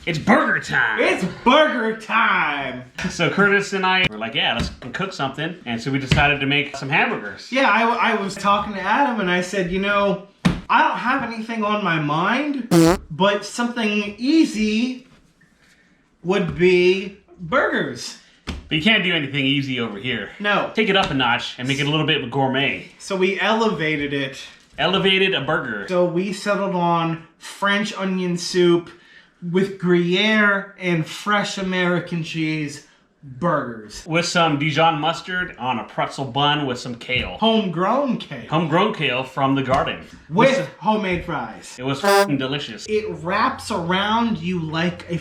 It's burger time! It's burger time! So Curtis and I were like, yeah, let's cook something. And so we decided to make some hamburgers. Yeah, I was talking to Adam and I said, you know, I don't have anything on my mind, but something easy would be burgers. But you can't do anything easy over here. No. Take it up a notch and make it a little bit gourmet. So we elevated it. Elevated a burger. So we settled on French onion soup with Gruyere and fresh American cheese burgers. With some Dijon mustard on a pretzel bun with some kale. Homegrown kale. Homegrown kale from the garden. With homemade fries. It was f***ing delicious. It wraps around you like a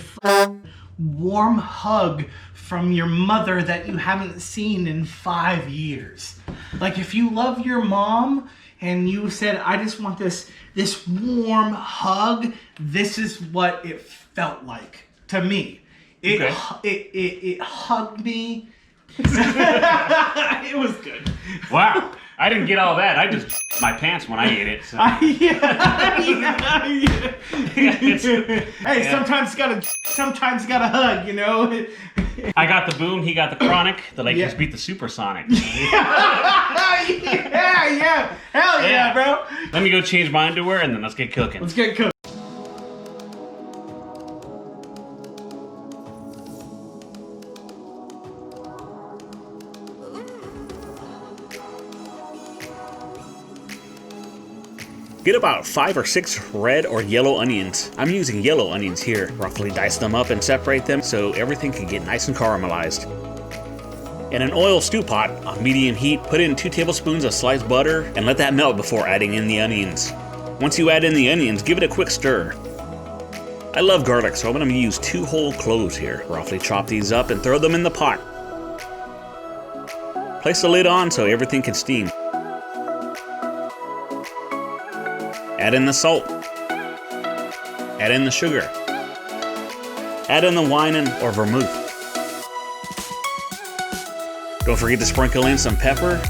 warm hug from your mother that you haven't seen in 5 years. Like if you love your mom and you said, I just want this warm hug, this is what it felt like to me. It hugged me. It was good. Wow. I didn't get all that. I just my pants when I ate it. So. Hey, sometimes you gotta hug, you know. I got the boom, he got the chronic. The Lakers beat the supersonic. yeah. Hell yeah, bro. Let me go change my underwear and then let's get cooking. Let's get cooking. Get about 5 or 6 red or yellow onions. I'm using yellow onions here. Roughly dice them up and separate them so everything can get nice and caramelized. In an oil stew pot on medium heat, put in 2 tablespoons of sliced butter and let that melt before adding in the onions. Once you add in the onions, give it a quick stir. I love garlic, so I'm going to use 2 whole cloves here. Roughly chop these up and throw them in the pot. Place the lid on so everything can steam. Add in the salt. Add in the sugar. Add in the wine or vermouth. Don't forget to sprinkle in some pepper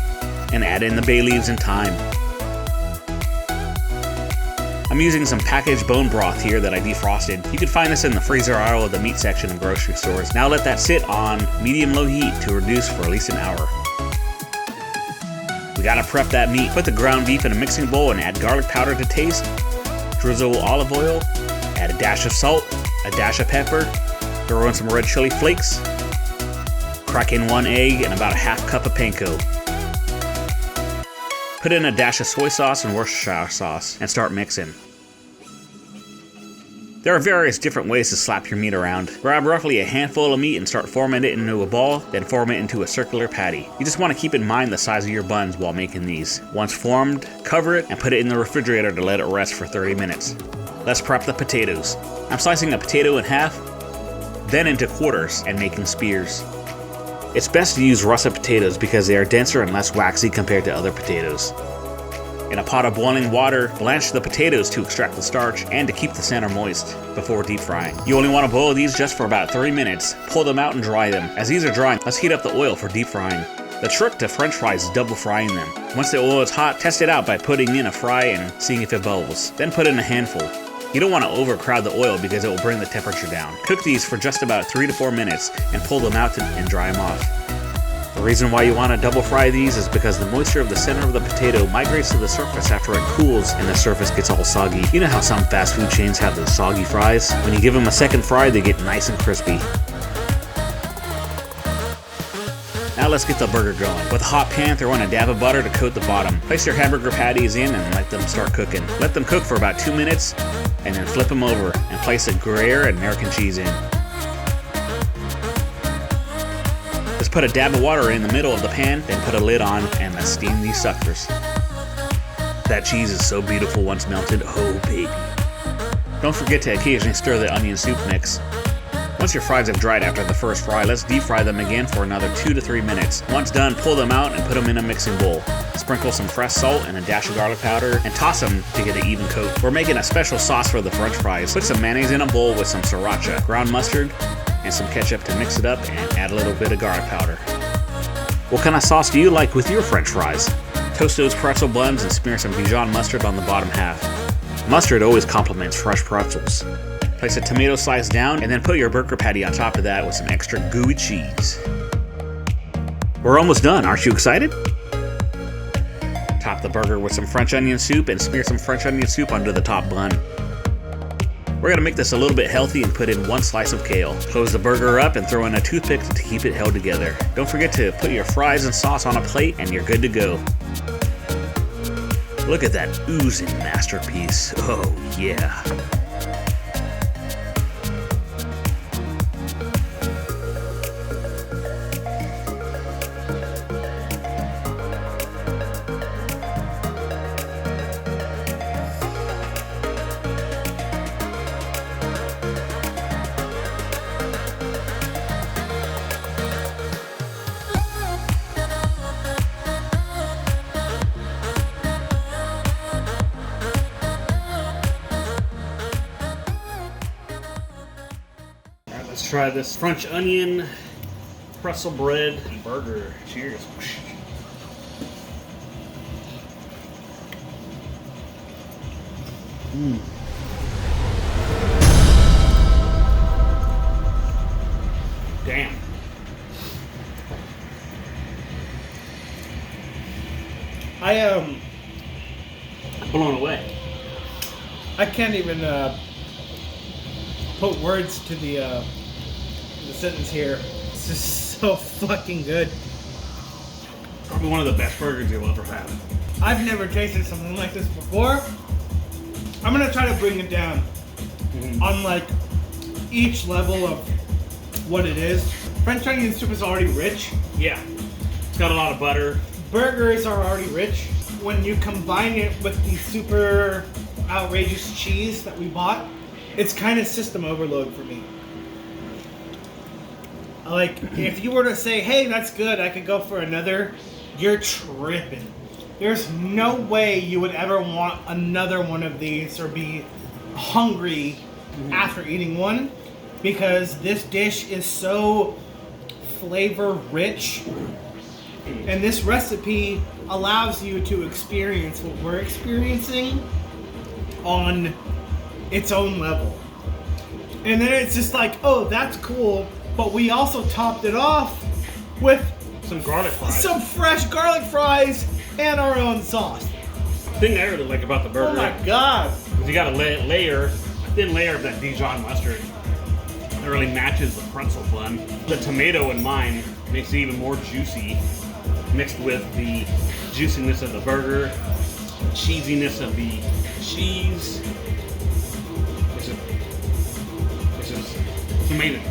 and add in the bay leaves and thyme. I'm using some packaged bone broth here that I defrosted. You can find this in the freezer aisle of the meat section of grocery stores. Now let that sit on medium-low heat to reduce for at least an hour. We gotta prep that meat. Put the ground beef in a mixing bowl and add garlic powder to taste. Drizzle olive oil. Add a dash of salt, a dash of pepper. Throw in some red chili flakes. Crack in 1 egg and about a half cup of panko. Put in a dash of soy sauce and Worcestershire sauce and start mixing. There are various different ways to slap your meat around. Grab roughly a handful of meat and start forming it into a ball, then form it into a circular patty. You just want to keep in mind the size of your buns while making these. Once formed, cover it and put it in the refrigerator to let it rest for 30 minutes. Let's prep the potatoes. I'm slicing a potato in half, then into quarters and making spears. It's best to use russet potatoes because they are denser and less waxy compared to other potatoes. In a pot of boiling water, blanch the potatoes to extract the starch and to keep the center moist before deep frying. You only want to boil these just for about 3 minutes. Pull them out and dry them. As these are drying, let's heat up the oil for deep frying. The trick to French fries is double frying them. Once the oil is hot, test it out by putting in a fry and seeing if it bubbles. Then put in a handful. You don't want to overcrowd the oil because it will bring the temperature down. Cook these for just about 3 to 4 minutes and pull them out and dry them off. The reason why you want to double fry these is because the moisture of the center of the potato migrates to the surface after it cools and the surface gets all soggy. You know how some fast food chains have those soggy fries? When you give them a second fry, they get nice and crispy. Now let's get the burger going. With a hot pan, throw in a dab of butter to coat the bottom. Place your hamburger patties in and let them start cooking. Let them cook for about 2 minutes and then flip them over and place the Gruyere and American cheese in. Let's put a dab of water in the middle of the pan, then put a lid on and let's steam these suckers. That cheese is so beautiful once melted, oh baby. Don't forget to occasionally stir the onion soup mix. Once your fries have dried after the first fry, let's deep fry them again for another 2 to 3 minutes. Once done, pull them out and put them in a mixing bowl. Sprinkle some fresh salt and a dash of garlic powder and toss them to get an even coat. We're making a special sauce for the French fries. Put some mayonnaise in a bowl with some sriracha, ground mustard, and some ketchup to mix it up and add a little bit of garlic powder. What kind of sauce do you like with your French fries? Toast those pretzel buns and smear some Dijon mustard on the bottom half. Mustard always complements fresh pretzels. Place a tomato slice down and then put your burger patty on top of that with some extra gooey cheese. We're almost done, aren't you excited? Top the burger with some French onion soup and smear some French onion soup onto the top bun. We're gonna make this a little bit healthy and put in 1 slice of kale. Close the burger up and throw in a toothpick to keep it held together. Don't forget to put your fries and sauce on a plate and you're good to go. Look at that oozing masterpiece. Oh yeah. Let's try this French onion pretzel bread burger. Cheers. Damn. I'm Blown away. I can't even put words to the sentence here. It's just so fucking good. Probably one of the best burgers you'll ever have. I've never tasted something like this before. I'm gonna try to bring it down on like each level of what it is. French onion soup is already rich. Yeah. It's got a lot of butter. Burgers are already rich. When you combine it with the super outrageous cheese that we bought, it's kind of system overload for me. Like, if you were to say, hey, that's good, I could go for another, you're tripping. There's no way you would ever want another one of these or be hungry after eating one, because this dish is so flavor rich, and this recipe allows you to experience what we're experiencing on its own level. And then it's just like, oh, that's cool, but we also topped it off with Some garlic fries. some fresh garlic fries and our own sauce. The thing I really like about the burger Oh my god. is you got a thin layer of that Dijon mustard that really matches the pretzel bun. The tomato in mine makes it even more juicy, mixed with the juiciness of the burger, the cheesiness of the cheese. It's amazing.